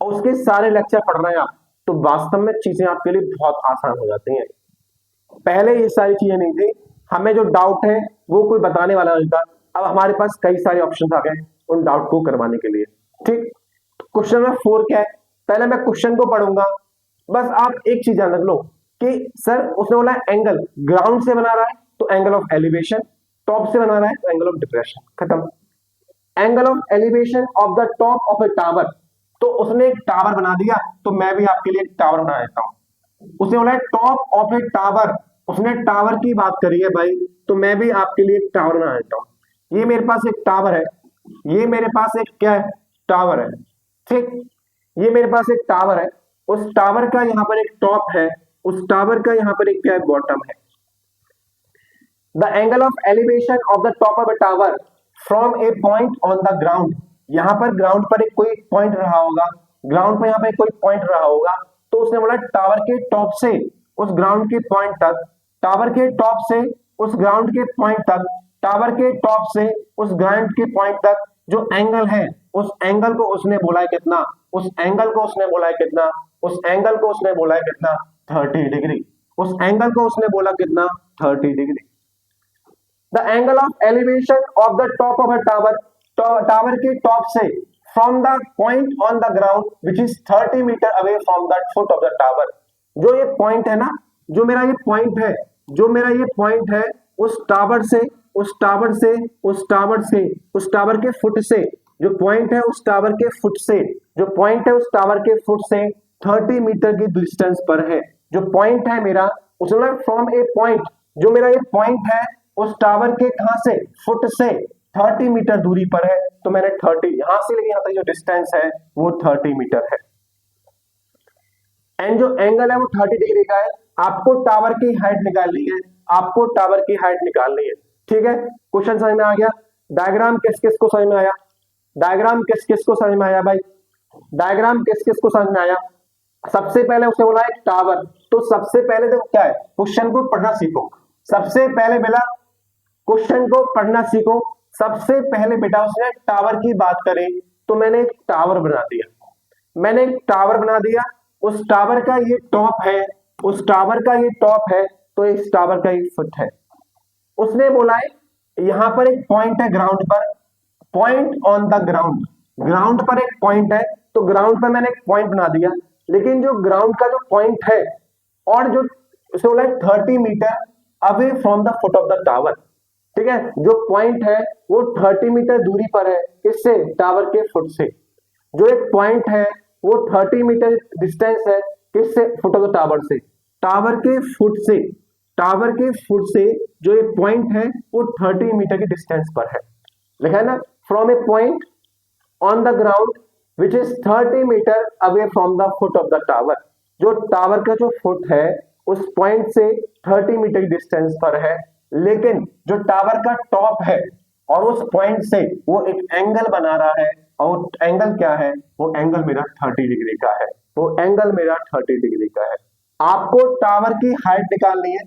और उसके सारे लेक्चर पढ़ रहे हैं आप, तो वास्तव में चीजें आपके लिए बहुत आसान हो जाती हैं। पहले ये सारी चीजें नहीं थी, हमें जो डाउट है वो कोई बताने वाला नहीं था, अब हमारे पास कई सारे ऑप्शन आ गए उन डाउट को करवाने के लिए, ठीक। क्वेश्चन नंबर 4 क्या है, पहले मैं क्वेश्चन को पढ़ूंगा, बस आप एक चीज जान रख लो कि सर उसने बोला एंगल ग्राउंड से बना रहा है तो एंगल ऑफ एलिवेशन, टॉप से बना रहा है तो एंगल ऑफ डिप्रेशन, खत्म। Angle of elevation of the top of A tower, तो उसने एक टावर बना दिया तो मैं भी आपके लिए एक टावर बना देता हूं। उसने बोला है टॉप ऑफ ए टावर, उसने टावर की बात करी है भाई, तो मैं भी आपके लिए एक टावर बना देता हूं। ये मेरे पास एक टावर है, ये मेरे पास एक क्या है, टावर है, ठीक। ये मेरे पास एक टावर है, उस टावर का यहाँ पर एक टॉप है, उस टावर का यहाँ पर एक क्या है, बॉटम है। The angle of elevation of the top of a tower from a point on the ground, यहाँ पर ग्राउंड पर एक कोई पॉइंट रहा होगा, ग्राउंड पर यहाँ पर कोई पॉइंट रहा होगा, तो उसने बोला टावर के टॉप से उस ग्राउंड के पॉइंट तक, टावर के टॉप से उस ग्राउंड के पॉइंट तक, टावर के टॉप से उस ग्राउंड के पॉइंट तक जो एंगल है, उस एंगल को उसने बोला है कितना, उस एंगल को उसने बोला है कितना, उस एंगल को उसने बोला है कितना, 30 डिग्री। उस एंगल को उसने बोला कितना, 30 degree. The angle of elevation of the top of a tower, tower के टॉप से from the point on the ground which is 30 metre away from the foot of the tower, जो ये point है ना, जो मेरा ये पॉइंट है, जो मेरा ये पॉइंट है, उस टावर से, उस टावर से, उस टावर से, उस टावर के फुट से, जो पॉइंट है उस टावर के फुट से, जो पॉइंट है उस टावर के फुट से 30 मीटर की डिस्टेंस पर है। जो पॉइंट है मेरा, उसमें फ्रॉम ए पॉइंट, जो मेरा ये पॉइंट है उस टावर के कहां से, फुट से 30 मीटर दूरी पर है, तो मैंने 30 यहां से लेके यहां तक जो डिस्टेंस है वो 30 मीटर है। एंड जो एंगल है वो 30 डिग्री का है। आपको टावर की हाइट निकालनी है, आपको टावर की हाइट निकालनी है, ठीक है। क्वेश्चन समझ में आ गया। डायग्राम किस किस को समझ में आया, डायग्राम किस किस को समझ में आया भाई, डायग्राम किस किस को समझ में आया। सबसे पहले उसने बोला है टावर, तो सबसे पहले देखो क्या है, क्वेश्चन को पढ़ना सीखो। सबसे पहले बेटा क्वेश्चन को पढ़ना सीखो। सबसे पहले बेटा उसने टावर की बात करी, तो मैंने एक टावर बना दिया, मैंने एक टावर बना दिया। उस टावर का ये टॉप है, उस टावर का ये टॉप है, तो इस टावर का ये फुट है। उसने बोला है यहां पर एक पॉइंट है ग्राउंड पर, point on the ground, ground पर एक पॉइंट है, तो ग्राउंड पर मैंने एक पॉइंट बना दिया। लेकिन जो ग्राउंड का जो पॉइंट है और जो उसे बोला है 30 metre away from the foot of the tower, ठीक है। जो पॉइंट है वो 30 मीटर दूरी पर है, किससे, टावर के फुट से। जो एक पॉइंट है वो 30 मीटर डिस्टेंस है, किससे, फुट ऑफ द टावर से, टावर के फुट से, टावर के फुट से जो एक पॉइंट है वो 30 मीटर की डिस्टेंस पर है। लिखा है ना, from a point on the ground which is 30 metre away from the foot of the tower, जो टावर का जो फुट है उस पॉइंट से 30 मीटर की डिस्टेंस पर है। लेकिन जो टावर का टॉप है और उस पॉइंट से वो एक एंगल बना रहा है, और एंगल क्या है, वो एंगल मेरा 30 डिग्री का है, वो एंगल मेरा 30 डिग्री का है। आपको टावर की हाइट निकालनी है,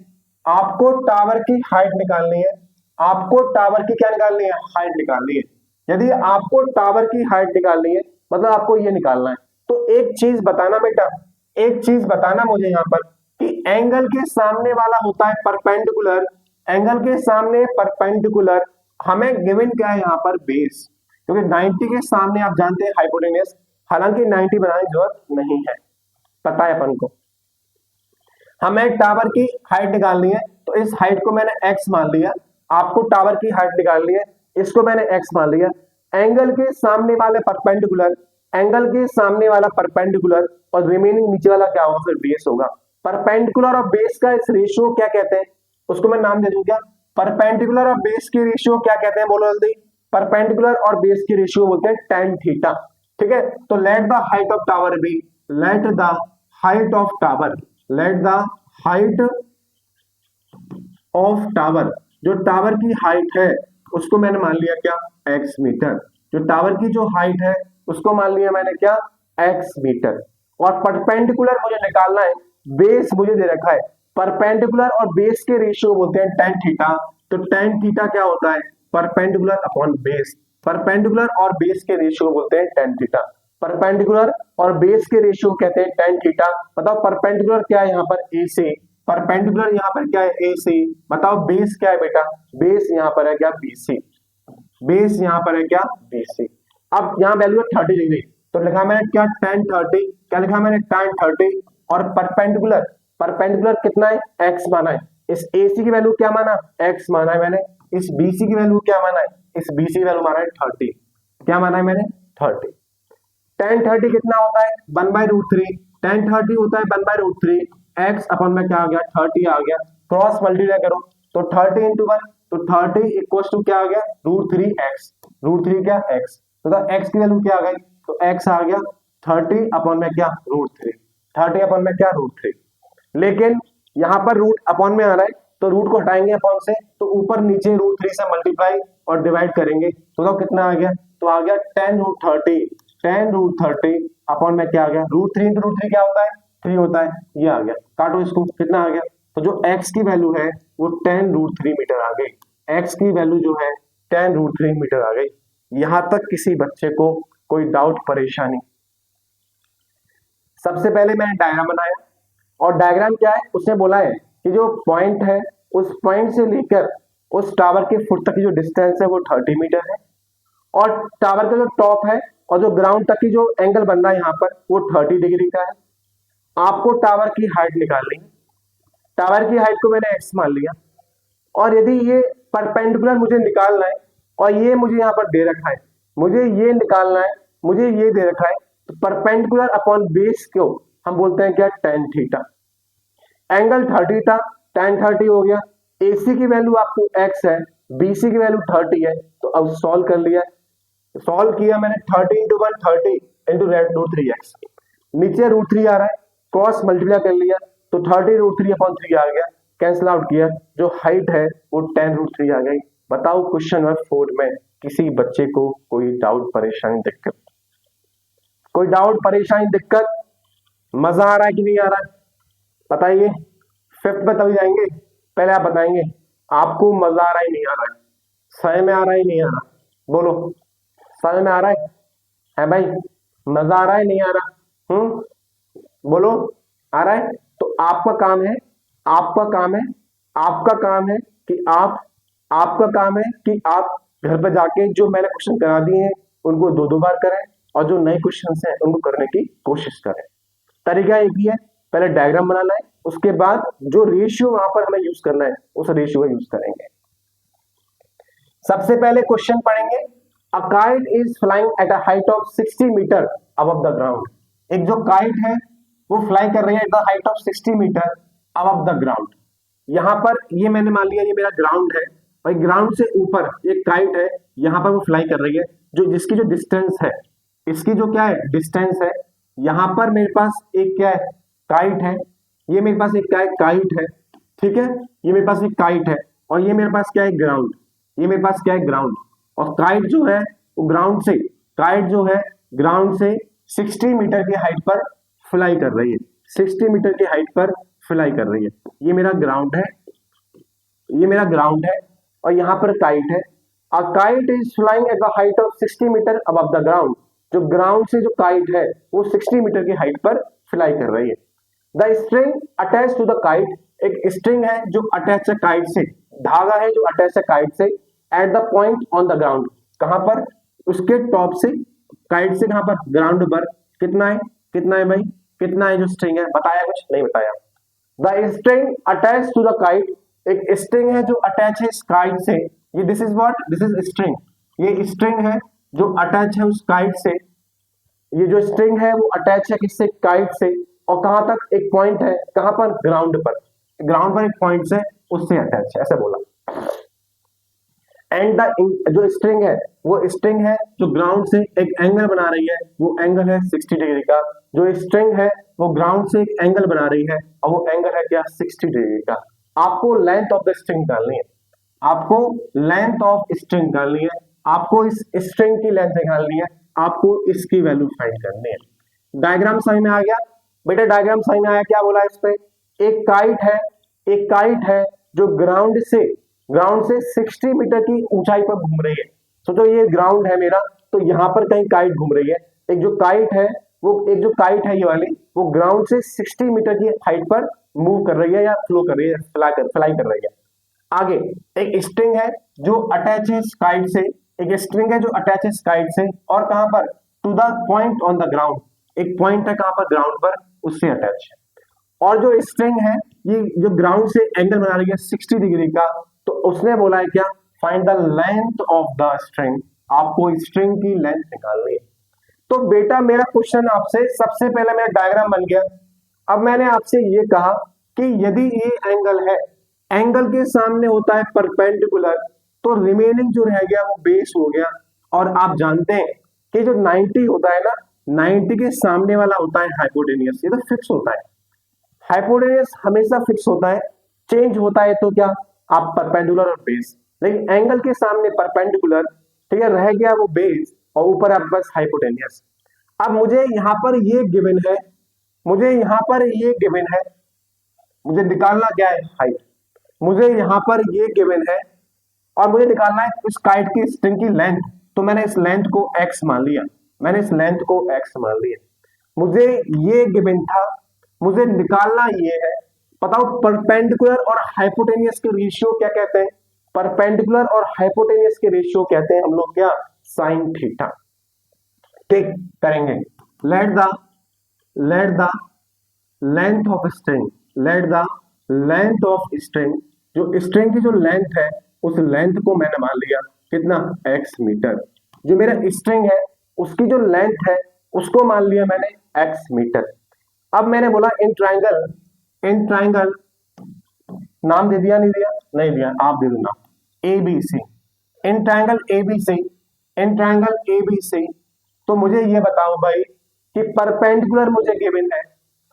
आपको टावर की हाइट निकालनी है, आपको टावर की क्या निकालनी है, हाइट निकालनी है। यदि आपको टावर की हाइट निकालनी है, मतलब आपको ये निकालना है, तो एक चीज बताना बेटा, एक चीज बताना मुझे यहाँ पर कि एंगल के सामने वाला होता है परपेंडिकुलर, एंगल के सामने परपेंडिकुलर, हमें गिवन क्या है यहाँ पर, बेस, क्योंकि 90 के सामने आप जानते हैं हाइपोटेनस, हालांकि 90 बनाने की जरूरत नहीं है, पता है अपन को। हमें टावर की हाइट निकालनी है, तो इस हाइट को मैंने x मान लिया। आपको टावर की हाइट निकालनी है, इसको मैंने x मान लिया। एंगल के सामने वाले परपेंडिकुलर, एंगल के सामने वाला परपेंडिकुलर, और रिमेनिंग नीचे वाला क्या होगा, फिर बेस होगा। परपेंडिकुलर और बेस का इस रेशियो क्या कहते हैं, उसको मैं नाम दे दूं क्या, परपेंडिकुलर और बेस के रेशियो क्या कहते हैं, बोलो जल्दी। परपेंडिकुलर और बेस की रेशियो बोलते हैं tan थीटा, ठीक है। तो let the height of tower be, let the height of tower, let the height of tower, जो टावर की हाइट है उसको मैंने मान लिया क्या, x मीटर। जो टावर की जो हाइट है उसको मान लिया मैंने क्या, x मीटर। और परपेंडिकुलर मुझे निकालना है, बेस मुझे दे रखा है, परपेंडिकुलर और बेस के रेशियो बोलते हैं tan थीटा। तो tan थीटा क्या होता है, परपेंडिकुलर अपॉन बेस, परपेंडिकुलर और बेस के रेशियो बोलते हैं tan थीटा। परपेंडिकुलर और बेस के रेशियो कहते हैं tan थीटा। बताओ परपेंडिकुलर क्या है यहाँ पर, AC, परपेंडिकुलर यहाँ पर क्या है, AC। बताओ बेस क्या है बेटा, बेस यहाँ पर है क्या, BC, बेस यहाँ पर है क्या, BC। अब यहाँ वैल्यू है 30 डिग्री, तो लिखा मैंने क्या, tan 30, क्या लिखा मैंने, tan 30। और परपेंडिकुलर, परपेंडिकुलर कितना है, x माना है। इस AC की वैल्यू क्या माना, x माना है मैंने। इस BC की वैल्यू क्या माना है, इस BC की वैल्यू माना है 30, क्या माना है मैंने, 30। tan 30 कितना होता है, 1/√3, tan 30 होता है 1/√3, x अपन में क्या आ गया 30 आ गया, क्रॉस मल्टीप्लाई करो तो 30 इंटू 1 तो 30 इक्वल टू क्या आ गया √3x, √3 क्या x, तो x की वैल्यू क्या आ गई तो x आ गया 30 अपॉन में क्या √3, 30 अपॉन में क्या √3। लेकिन यहाँ पर रूट अपॉन में आ रहा है तो रूट को हटाएंगे अपॉन से तो ऊपर नीचे √3 से मल्टीप्लाई और डिवाइड करेंगे तो कितना आ गया तो आ गया 10√30, 10√30 अपॉन में क्या आ गया √3 इंटू √3 क्या होता है 3 होता है, ये आ गया, काटो इसको कितना आ गया तो जो x की वैल्यू है वो 10√3 मीटर आ गई, x की वैल्यू जो है 10√3 मीटर आ गई। यहां तक किसी बच्चे को कोई डाउट परेशानी? सबसे पहले मैंने डायग्राम बनाया और डायग्राम क्या है उसने बोला है कि जो पॉइंट है उस पॉइंट से लेकर उस टावर के फुट तक की जो डिस्टेंस है वो 30 मीटर है और टावर का जो टॉप है और जो ग्राउंड तक की जो एंगल बन रहा है यहाँ पर वो 30 डिग्री का है। आपको टावर की हाइट निकालनी है, टावर की हाइट को मैंने x मान लिया और यदि ये परपेंडिकुलर मुझे निकालना है और ये मुझे यहाँ पर दे रखा है, मुझे ये निकालना है, मुझे ये दे रखा है तो परपेंडिकुलर अपॉन बेस को हम बोलते हैं क्या tan थीटा, एंगल 30 था tan 30 हो गया, AC की वैल्यू आपको x है, BC की वैल्यू 30 है तो अब सॉल्व कर लिया, सॉल्व किया मैंने 30 इंटू 1 30 इंटू √3x, नीचे √3 आ रहा है क्रॉस मल्टीप्लाई कर लिया तो 30 √3 अपॉन 3 आ गया, कैंसिल आउट किया जो हाइट है वो 10√3 आ गई। बताओ क्वेश्चन नंबर 4 में किसी बच्चे को कोई डाउट परेशानी दिक्कत? कोई डाउट परेशानी दिक्कत? मजा आ रहा है कि नहीं आ रहा है बताइए, 5th में तभी जाएंगे, पहले आप बताएंगे आपको मजा आ रहा है नहीं आ रहा है, समझ में आ रहा है नहीं आ रहा, बोलो समझ में आ रहा है भाई, मजा आ रहा है नहीं आ रहा? बोलो आ रहा है तो आपका काम है, आपका काम है, आपका काम है कि आपका काम है कि आप घर पे जाके जो मैंने क्वेश्चन करा दिए हैं उनको 2-2 बार करें और जो नए क्वेश्चन हैं उनको करने की कोशिश करें। तरीका एक ही है, पहले डायग्राम बनाना है उसके बाद जो रेशियो वहां पर हमें यूज करना है उस रेशियो का यूज करेंगे। सबसे पहले क्वेश्चन पढ़ेंगे, a kite is flying at a height of 60 metre above the ground. एक जो काइट है वो फ्लाई कर रही है at the height of 60 metre above the ground. यहां पर ये मैंने मान लिया ये मेरा ग्राउंड है और ग्राउंड से ऊपर एक काइट है, यहां पर वो फ्लाई कर रही है, जो जिसकी जो डिस्टेंस है, इसकी जो क्या है डिस्टेंस है, यहां पर मेरे पास एक क्या है काइट है, ये मेरे पास एक क्या है काइट है, ठीक है, ये मेरे पास एक काइट है और ये मेरे पास क्या है ग्राउंड, ये मेरे पास क्या है ग्राउंड और काइट जो है वो ग्राउंड से, काइट जो है ग्राउंड से 60 मीटर की हाइट पर फ्लाई कर रही है, 60 मीटर की हाइट पर फ्लाई कर रही है। ये मेरा ग्राउंड है, ये मेरा ग्राउंड है और यहाँ पर काइट है। A kite is flying at the height of 60 metre above the ground. जो ग्राउंड से जो काइट है वो 60 मीटर की हाइट पर फ्लाई कर रही है। The string attach to the kite, एक स्ट्रिंग है जो अटैच है काइट से, धागा है जो अटैच है काइट से at the point on the ground. कहां पर? उसके टॉप से, काइट से कहां पर ग्राउंड पर। कितना है, कितना है भाई, कितना है जो स्ट्रिंग है, बताया कुछ नहीं बताया। The string attach to the kite, एक स्ट्रिंग है जो अटैच है इस काइट से, ये this is what, this is string, ये स्ट्रिंग है जो अटैच है उस काइट से, ये जो स्ट्रिंग है वो अटैच है किससे काइट से और कहां तक एक पॉइंट है, कहां पर ग्राउंड पर, ग्राउंड पर एक पॉइंट से उससे अटैच है, ऐसे बोला। एंड द जो स्ट्रिंग है वो स्ट्रिंग है जो ग्राउंड से एक एंगल बना रही है, वो एंगल है 60 डिग्री का। जो स्ट्रिंग है वो ग्राउंड से एक एंगल बना रही है और वो एंगल है क्या 60 डिग्री का। आपको लेंथ ऑफ द स्ट्रिंग निकालनी है, आपको लेंथ ऑफ स्ट्रिंग निकालनी है, आपको इस स्ट्रिंग की लेंथ निकालनी है, आपको इसकी वैल्यू फाइंड करनी है। डायग्राम समझ में आ गया बेटा? डायग्राम समझ में आया? क्या बोला इस पे? एक काइट है, एक काइट है जो ग्राउंड से 60 मीटर की ऊंचाई पर घूम रही है। सोचो ये ग्राउंड है मेरा, तो यहाँ पर कहीं काइट घूम रही है। एक जो काइट है वो, एक जो काइट है ये वाली, वो ग्राउंड से 60 मीटर की हाइट पर मूव कर रही है या फ्लो कर रही है, फ्लाई कर रही है। आगे एक स्ट्रिंग है जो अटैच है काइट से, एक स्ट्रिंग है जो अटैच है काइट से और कहां पर, to the point on the ground, एक पॉइंट है कहां पर ग्राउंड पर, उससे अटैच है। और जो स्ट्रिंग है ये जो ग्राउंड से एंगल बना रही है 60 डिग्री का, तो उसने बोला है क्या, find the length of the string, आपको स्ट्रिंग की लेंथ निकालनी है। तो बेटा मेरा क्वेश्चन आपसे, सबसे पहले मेरा डायग्राम बन गया, अब मैंने आपसे ये कहा कि यदि ये एंगल है, एंगल के सामने होता है परपेंडिकुलर, तो रिमेनिंग जो रह गया वो बेस हो गया। और आप जानते हैं कि जो 90 होता है ना, 90 के सामने वाला होता है हाइपोटेनियस, ये तो फिक्स होता है। हाइपोटेनियस हमेशा फिक्स होता है, चेंज होता है तो क्या, आप परपेंडिकुलर और बेस। लेकिन एंगल के सामने परपेंडिकुलर, ठीक है, रह गया वो बेस, और ऊपर आपके पास हाइपोटेनियस। अब मुझे यहां पर ये गिवन है, मुझे यहां पर ये गिवन है, मुझे निकालना क्या है, हाइट। मुझे यहां पर ये गिवन है और मुझे निकालना है इस काइट की स्ट्रिंग की लेंथ। तो मैंने इस लेंथ को x मान लिया, मैंने इस लेंथ को x मान लिया। मुझे ये गिवन था, मुझे निकालना ये है, बताओ परपेंडिकुलर और हाइपोटेनियस के रेशियो क्या कहते हैं। परपेंडिकुलर और हाइपोटेनियस के रेशियो कहते हैं हम लोग क्या, साइन थीटा। ठीक करेंगे। Late the length of string, late the length of string, जो स्ट्रिंग की जो लेंथ है उस लेंथ को मैंने मान लिया कितना, x मीटर। जो मेरा स्ट्रिंग है उसकी जो लेंथ है उसको मान लिया मैंने x मीटर। अब मैंने बोला इन ट्राइंगल, इन ट्राइंगल, नाम दे दिया नहीं दिया, नहीं दिया, आप दे दो नाम, ABC, in triangle ABC, in triangle ABC। तो मुझे ये बताओ भाई कि परपेंडिकुलर मुझे गिवन है,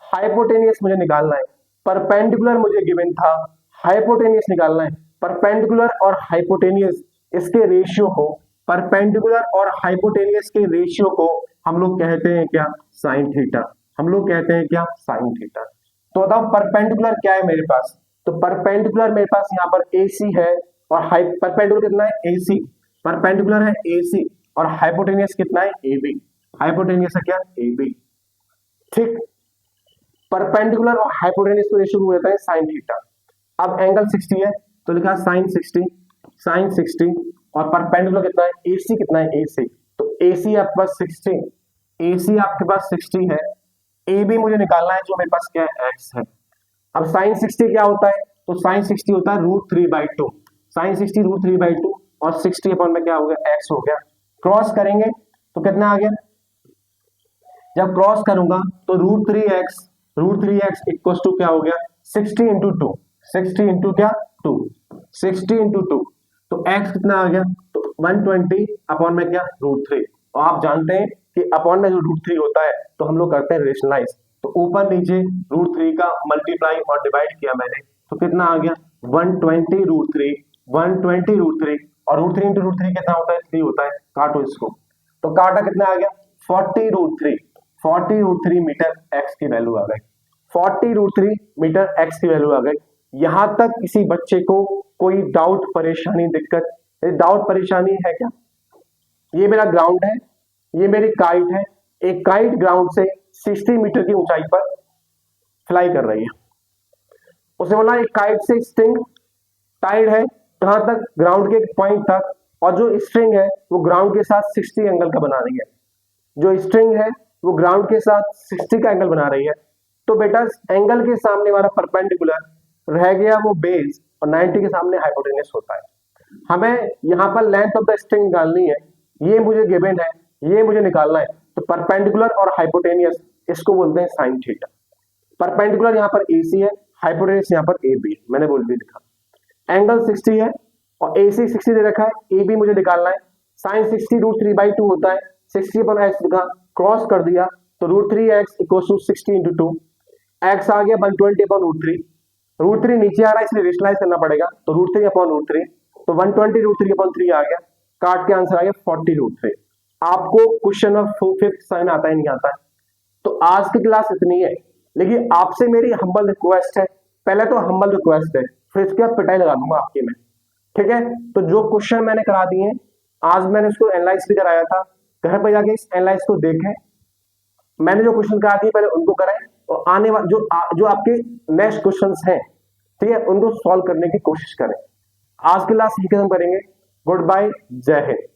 हाइपोटेनियस मुझे निकालना है। परपेंडिकुलर मुझे गिवन था, हाइपोटेनियस निकालना है। परपेंडिकुलर और हाइपोटेनियस इसके रेशियो को, परपेंडिकुलर और हाइपोटेनियस के रेशियो को हम लोग कहते हैं क्या, साइन थीटा। हम लोग कहते हैं क्या, साइन थीटा। तो बताओ परपेंडिकुलर क्या है मेरे पास, तो परपेंडिकुलर मेरे पास यहाँ पर AC है, और परपेंडिकुलर कितना है, AC, परपेंडिकुलर है AC, और हाइपोटेनियस कितना है, AB, हाइपोटेनियस है क्या, AB। ठीक, परपेंडिकुलर और हाइपोटेनियस को रेशियो होता है साइन थीटा। अब एंगल 60 है तो लिखा साइन 60, साइन 60, और परपेंडिकुलर कितना है, AC कितना है, AC, तो AC आपके पास 60, AC आपके पास 60 है। AB मुझे निकालना है जो मेरे पास क्या है, x है। अब साइन 60 क्या होता है, तो साइन 60 होता है √3/2, साइन 60 √3/2, और 60 अपॉन में क्या हो गया, x हो गया। क्रॉस करेंगे तो कितना आ गया, जब क्रॉस करूंगा तो √3x इक्वल टू क्या हो गया, 60 इंटू 2, 60 इंटू क्या, 2, 60 इंटू 2, तो x कितना आ गया, तो 120 अपॉन में क्या, √3। और आप जानते हैं कि अपॉन में जो √3 होता है तो हम लोग करते हैं रेशनलाइज, तो ऊपर नीचे √3 का मल्टीप्लाई और डिवाइड किया मैंने, तो कितना आ गया, 120 √3, और √3 इंटू √3 कितना होता है, 3 होता है, काटो इसको, तो काटा कितना आ गया, 40 √3 मीटर x की वैल्यू आ गई, 40 √3 मीटर x की वैल्यू आ गई। यहां तक किसी बच्चे को कोई डाउट, परेशानी, दिक्कत, डाउट परेशानी है क्या। ये मेरा ग्राउंड है, ये मेरी काइट है, एक काइट ग्राउंड से 60 मीटर की ऊंचाई पर फ्लाई कर रही है। उसे बोला एक काइट से स्ट्रिंग टाइड है कहां तक, ग्राउंड के पॉइंट तक, और जो स्ट्रिंग है वो ग्राउंड के साथ 60 एंगल का बना रही है, जो स्ट्रिंग है वो ग्राउंड के साथ 60 का एंगल बना रही है। तो बेटा एंगल के सामने वाला परपेंडिकुलर रह गया वो बेस, और 90 के सामने हाइपोटेन्यूस होता है। हमें यहाँ पर लेंथ ऑफ द स्ट्रिंग निकालनी है, ये मुझे गिवन है, ये मुझे निकालना है। तो परपेंडिकुलर और हाइपोटेनियस इसको बोलते हैं साइन थीटा। परपेंडिकुलर यहाँ पर AC है, हाइपोटेनियस यहाँ पर AB है, मैंने बोल भी लिखा। एंगल 60 है और AC 60 दे रखा है, AB मुझे निकालना है। साइन 60 √3/2 होता है, 60 पर x लिखा, क्रॉस कर दिया तो √3x equal to 60 into 2, x आ गया 120 अपॉन √3, √3 नीचे आ रहा है इसलिए रेशनलाइज करना पड़ेगा, तो √3 अपॉन √3, तो 120 √3 अपॉन 3 आ गया, काट के आंसर आ गया 40 √3। आपको क्वेश्चन ऑफ 5th साइन आता है नहीं आता है। तो आज की क्लास इतनी है, लेकिन आपसे मेरी हम्बल रिक्वेस्ट है, पहले तो हम्बल रिक्वेस्ट है, फिर इसके बाद पिटाई लगा दूंगा आपकी मैं, ठीक है। तो जो क्वेश्चन मैंने करा दिए, आज मैंने इसको एनालाइज भी कराया था, घर पे जाके इस एनालाइज को देखें, मैंने जो क्वेश्चन करा दिए पहले उनको कराएं, और आने वाले जो आपके नेक्स्ट क्वेश्चंस हैं, ठीक है, उनको सॉल्व करने की कोशिश करें। आज की क्लास यही खत्म करेंगे। गुड बाय, जय हिंद।